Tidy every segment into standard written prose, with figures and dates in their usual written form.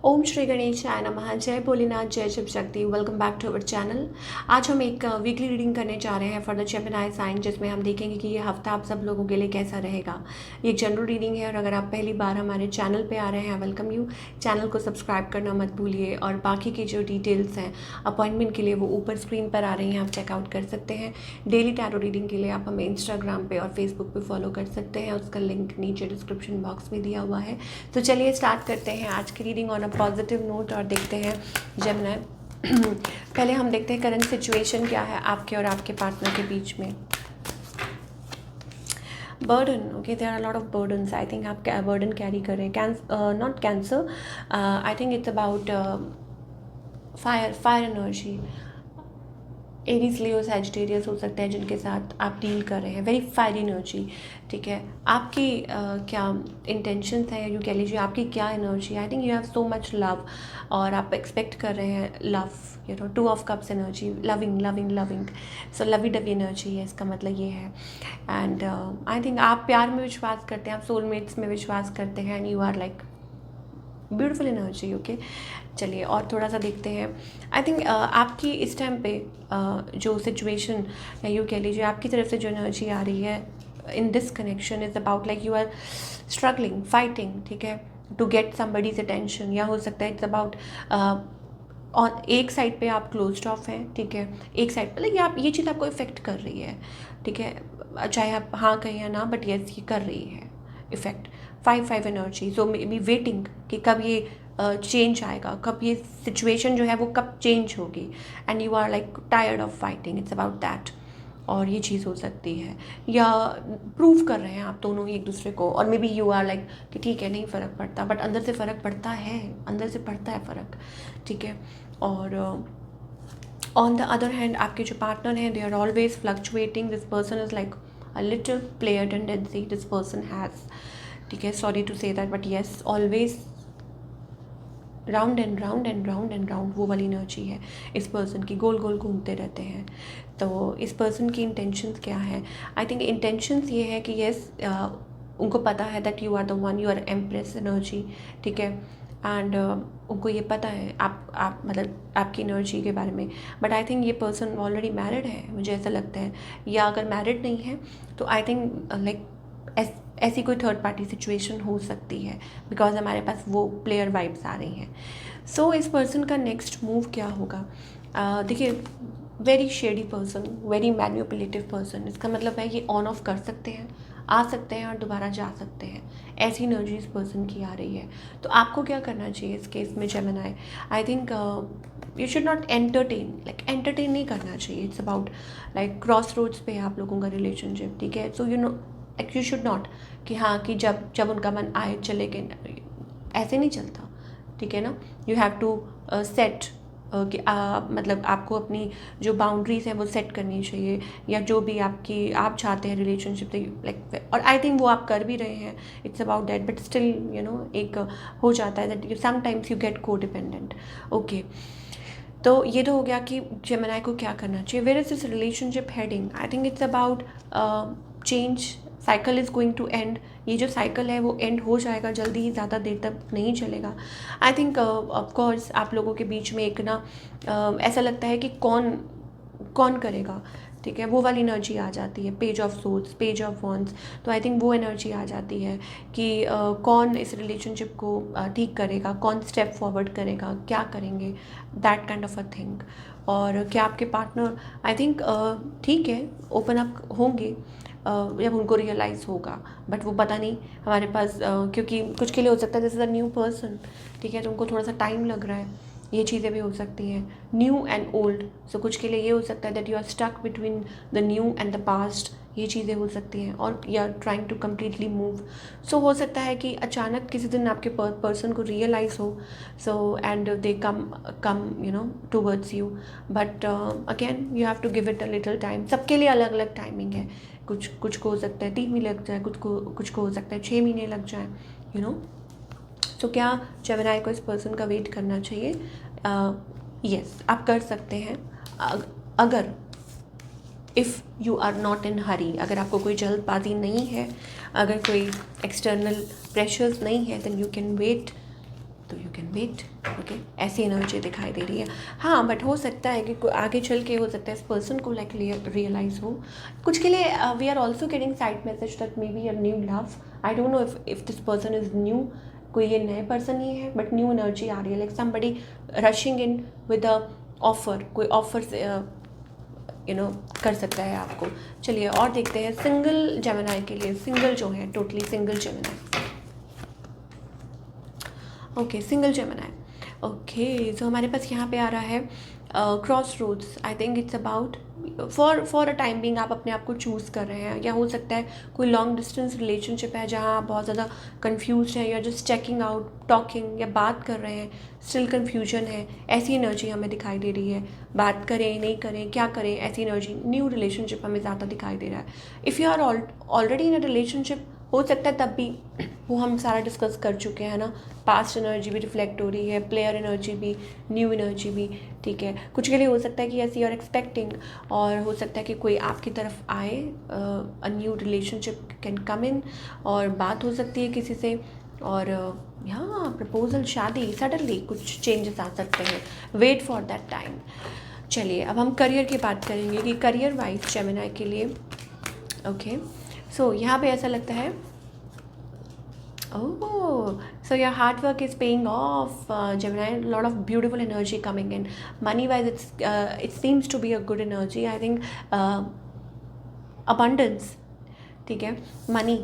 ओम श्री गणेशाय नमः। जय भोलेनाथ, जय Shiv Shakti. Welcome back to our channel. आज हम एक वीकली रीडिंग करने जा रहे हैं फॉर द जेमिनी साइन, जिसमें हम देखेंगे कि ये हफ्ता आप सब लोगों के लिए कैसा रहेगा। ये एक जनरल रीडिंग है और अगर आप पहली बार हमारे चैनल पे आ रहे हैं, वेलकम यू। चैनल को सब्सक्राइब करना मत भूलिए और बाकी की जो डिटेल्स हैं अपॉइंटमेंट के लिए वो ऊपर स्क्रीन पर आ रही हैं, आप चेकआउट कर सकते हैं। डेली टैरो रीडिंग के लिए आप हमें इंस्टाग्राम पे और फेसबुक पे फॉलो कर सकते हैं, उसका लिंक नीचे डिस्क्रिप्शन बॉक्स में दिया हुआ है। तो चलिए स्टार्ट करते हैं आज की reading on a positive note और देखते हैं जेमिनी। पहले हम देखते हैं करंट सिचुएशन क्या है आपके और आपके पार्टनर के बीच में। Burden, okay, there are lot of burdens. I think आप बर्डन कैरी कर रहे हैं। Not Cancer, I think it's about fire energy. Aries, Leo, Sagittarius हो सकते हैं जिनके साथ आप डील कर रहे हैं। वेरी फायरी एनर्जी, ठीक है। आपकी क्या इंटेंशंस हैं, यू कह लीजिए आपकी क्या energy. I think you have so much love और आप एक्सपेक्ट कर रहे हैं love, you know, 2 of Cups energy, loving loving loving. So lovey dovey energy है, इसका मतलब ये है। एंड आई थिंक आप प्यार में विश्वास करते हैं, आप सोलमेट्स में विश्वास करते हैं and you are like beautiful energy, okay. चलिए और थोड़ा सा देखते हैं। आई थिंक आपकी इस टाइम पे जो सिचुएशन या यूँ कह लीजिए आपकी तरफ से जो एनर्जी आ रही है in this connection is about like you are struggling, fighting, ठीक है, टू गेट समबडीज अटेंशन। या हो सकता है इट्स अबाउट और एक साइड पे आप क्लोज्ड ऑफ हैं, ठीक है, एक साइड पे लाइक आप ये चीज़ आपको इफ़ेक्ट कर रही है, ठीक है, चाहे आप हाँ कहें या ना, बट यस ये कर रही है effect. 5 energy, so may be waiting कि कब ये चेंज आएगा, कब ये सिचुएशन जो है वो कब चेंज होगी। And you are like tired of fighting, it's about that. और ये चीज़ हो सकती है या प्रूव कर रहे हैं आप दोनों ही एक दूसरे को, और maybe you are like कि ठीक है नहीं फ़र्क पड़ता, बट अंदर से फ़र्क पड़ता है, अंदर से पड़ता है फ़र्क, ठीक है। और ऑन द अदर हैंड आपके जो पार्टनर हैं they are always fluctuating. This person is like a little player tendency this person has, ठीक है, sorry to say that, but yes always round and round and round and round वो वाली energy है इस person की, गोल गोल घूमते रहते हैं। तो इस पर्सन की इंटेंशंस क्या है? आई थिंक इंटेंशंस ये है कि येस उनको पता है that you are the one, you are empress energy, ठीक है। एंड उनको ये पता है आप मतलब आपकी एनर्जी के बारे में। बट आई थिंक ये पर्सन ऑलरेडी मैरिड है, मुझे ऐसा लगता है, या अगर मैरिड नहीं है तो आई थिंक लाइक ऐसी कोई थर्ड पार्टी सिचुएशन हो सकती है, बिकॉज हमारे पास वो प्लेयर वाइब्स आ रही हैं। सो इस पर्सन का नेक्स्ट मूव क्या होगा? देखिए, very shady person, very manipulative person. इसका मतलब है ये ऑन ऑफ कर सकते हैं, आ सकते हैं और दोबारा जा सकते हैं। ऐसी एनर्जी इस पर्सन की आ रही है। तो आपको क्या करना चाहिए इस केस में Gemini? I think you should not entertain, like entertain नहीं करना चाहिए। It's about like crossroads पे है आप लोगों का रिलेशनशिप, ठीक है। So you know like you should not कि हाँ कि जब जब उनका मन आए चले गए, ऐसे नहीं चलता, ठीक है ना। यू हैव टू सेट कि मतलब आपको अपनी जो बाउंड्रीज हैं वो सेट करनी चाहिए, या जो भी आपकी आप चाहते हैं रिलेशनशिप लाइक, और आई थिंक वो आप कर भी रहे हैं। It's about that, but still you know एक हो जाता है दैट समटाइम्स यू गेट को डिपेंडेंट, ओके। तो ये तो हो गया कि जेमिनी को क्या करना चाहिए। Where is this relationship heading? I think it's about change, cycle is going to end. ये जो साइकिल है वो एंड हो जाएगा जल्दी ही, ज़्यादा देर तक नहीं चलेगा। आई थिंक ऑफकोर्स आप लोगों के बीच में एक ना ऐसा लगता है कि कौन कौन करेगा, ठीक है, वो वाली एनर्जी आ जाती है। Page of swords, page of wands, तो आई थिंक वो एनर्जी आ जाती है कि कौन इस रिलेशनशिप को ठीक करेगा, कौन स्टेप फॉरवर्ड करेगा, क्या करेंगे, that kind of a thing. और क्या आपके पार्टनर आई थिंक ठीक है ओपन अप होंगे जब उनको रियलाइज़ होगा, बट वो पता नहीं हमारे पास क्योंकि कुछ के लिए हो सकता है this is a new person, ठीक है, तो उनको थोड़ा सा टाइम लग रहा है। ये चीज़ें भी हो सकती हैं, न्यू एंड ओल्ड। सो कुछ के लिए ये हो सकता है that you are stuck between the new and the past, ये चीज़ें हो सकती हैं, और you are trying to completely move. So हो सकता है कि अचानक किसी दिन आपके पर्सन को रियलाइज़ हो, so and they come you know towards you, but again you have to give it a little time. सबके लिए अलग अलग टाइमिंग है, कुछ को हो सकता है 3 महीने लग जाए, कुछ को हो सकता है 6 महीने लग जाए, यू नो। तो क्या जेमिनी को इस पर्सन का वेट करना चाहिए? यस, आप कर सकते हैं अगर if you are not in hurry, अगर आपको कोई जल्दबाजी नहीं है, अगर कोई एक्सटर्नल प्रेशर्स नहीं है, देन यू कैन वेट तो यू कैन वेट। ओके, ऐसी एनर्जी दिखाई दे रही है। हाँ, बट हो सकता है कि आगे चल के हो सकता है इस पर्सन को लाइक रियलाइज़ हो कुछ के लिए। We are also getting side message that maybe a new love. I don't know if this person is new, कोई ये नए पर्सन ही है, बट न्यू एनर्जी आ रही है, like somebody rushing in with a offer, कोई offer से कर सकता है आपको। चलिए और देखते हैं सिंगल जेमिनी के लिए, सिंगल जो है, totally single Gemini. Okay, single Gemini. Okay, so हमारे पास यहाँ पे आ रहा है cross roads. I think it's about for a time being आप अपने आप को चूज़ कर रहे हैं, या हो सकता है कोई लॉन्ग डिस्टेंस रिलेशनशिप है जहाँ आप बहुत ज़्यादा कन्फ्यूज हैं, या जस्ट चेकिंग आउट, टॉकिंग या बात कर रहे हैं, स्टिल कन्फ्यूजन है। ऐसी एनर्जी हमें दिखाई दे रही है। बात करें नहीं करें, क्या करें, ऐसी एनर्जी। न्यू रिलेशनशिप हमें ज़्यादा दिखाई दे रहा है। If you are already in a relationship, हो सकता है तब भी, वो हम सारा डिस्कस कर चुके हैं ना। पास्ट एनर्जी भी रिफ्लेक्ट हो रही है, प्लेयर एनर्जी भी, न्यू एनर्जी भी, ठीक है। कुछ के लिए हो सकता है कि ऐसी और एक्सपेक्टिंग, और हो सकता है कि कोई आपकी तरफ आए, a new relationship can come in, और बात हो सकती है किसी से, और यहाँ प्रपोजल, शादी, सडनली कुछ चेंजेस आ सकते हैं। Wait for that time. चलिए अब हम करियर की बात करेंगे कि करियर वाइज जेमिनी के लिए। ओके, सो यहाँ पे ऐसा लगता है, oh, so your hard work is paying off, Gemini. A lot of beautiful energy coming in. Money wise, it seems to be a good energy. I think abundance, ठीक है, money,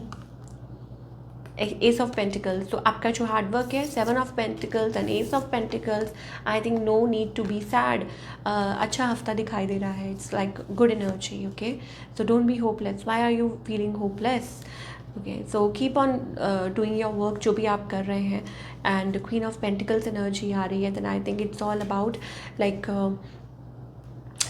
S of pentacles. तो आपका जो hard work है, 7 of pentacles and ace of pentacles. I think no need to be sad. अच्छा हफ्ता दिखाई दे रहा है। It's like good energy. Okay, so don't be hopeless. Why are you feeling hopeless? Okay, so keep on doing your work, जो भी आप कर रहे हैं। And queen of pentacles energy आ रही है। Then I think it's all about like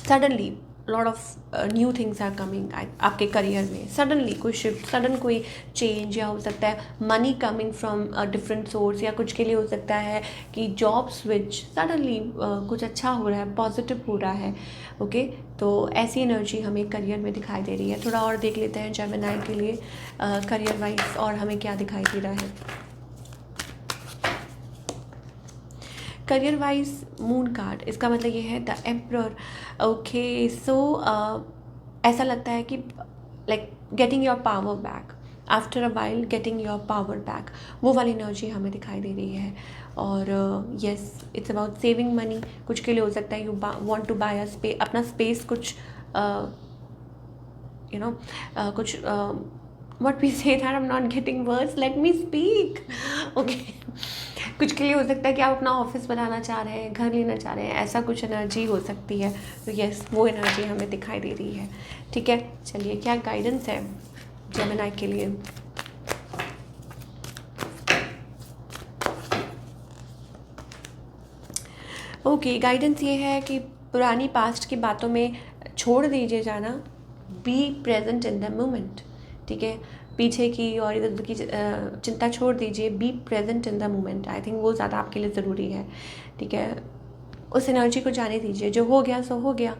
suddenly lot of new things are coming आपके करियर में। सडनली कोई शिफ्ट, सडन कोई चेंज, या हो सकता है money coming from a different source, या कुछ के लिए हो सकता है कि जॉब स्विच, सडनली कुछ अच्छा हो रहा है, पॉजिटिव हो रहा है। ओके, तो ऐसी एनर्जी हमें करियर में दिखाई दे रही है। थोड़ा और देख लेते हैं जेमिनी के लिए करियर वाइज और हमें क्या दिखाई दे रहा है। करियर वाइज मून कार्ड, इसका मतलब ये है द एम्परर। ओके, सो ऐसा लगता है कि like getting your power back after a while, getting your power back, वो वाली एनर्जी हमें दिखाई दे रही है। और yes, it's about saving money. कुछ के लिए हो सकता है यू वांट टू बाय अपना स्पेस, कुछ कुछ what we say that I'm not getting words, let me speak. Okay, कुछ के लिए हो सकता है कि आप अपना ऑफिस बनाना चाह रहे हैं, घर लेना चाह रहे हैं, ऐसा कुछ एनर्जी हो सकती है। तो यस, वो एनर्जी हमें दिखाई दे रही है। ठीक है, चलिए क्या गाइडेंस है जेमिनी के लिए। ओके, गाइडेंस ये है कि पुरानी पास्ट की बातों में छोड़ दीजिए जाना, be present in the moment. ठीक है, पीछे की और इधर उधर की चिंता छोड़ दीजिए, be present in the moment. I think वो ज़्यादा आपके लिए ज़रूरी है। ठीक है, उस एनर्जी को जाने दीजिए, जो हो गया सो हो गया।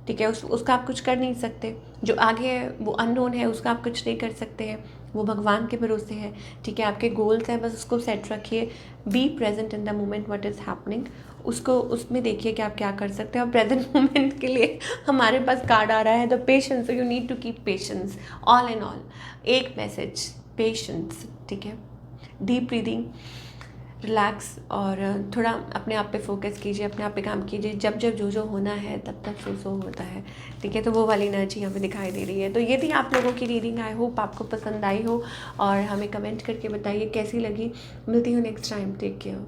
ठीक है, उसका आप कुछ कर नहीं सकते। जो आगे है वो अननोन है, उसका आप कुछ नहीं कर सकते हैं, वो भगवान के भरोसे है। ठीक है, आपके गोल्स हैं, बस उसको सेट रखिए। Be present in the moment, what is happening, उसको उसमें देखिए कि आप क्या कर सकते हैं। और प्रेजेंट मोमेंट के लिए हमारे पास कार्ड आ रहा है the patience. You need to keep patience. All in all एक मैसेज, पेशेंस। ठीक है, डीप ब्रीदिंग, रिलैक्स, और थोड़ा अपने आप पे फोकस कीजिए, अपने आप पे काम कीजिए। जब जब जो जो होना है तब तक सो होता है। ठीक है, तो वो वाली एनर्जी हमें दिखाई दे रही है। तो ये थी आप लोगों की रीडिंग। आई होप आपको पसंद आई हो, और हमें कमेंट करके बताइए कैसी लगी। मिलती हूँ नेक्स्ट टाइम। Take care.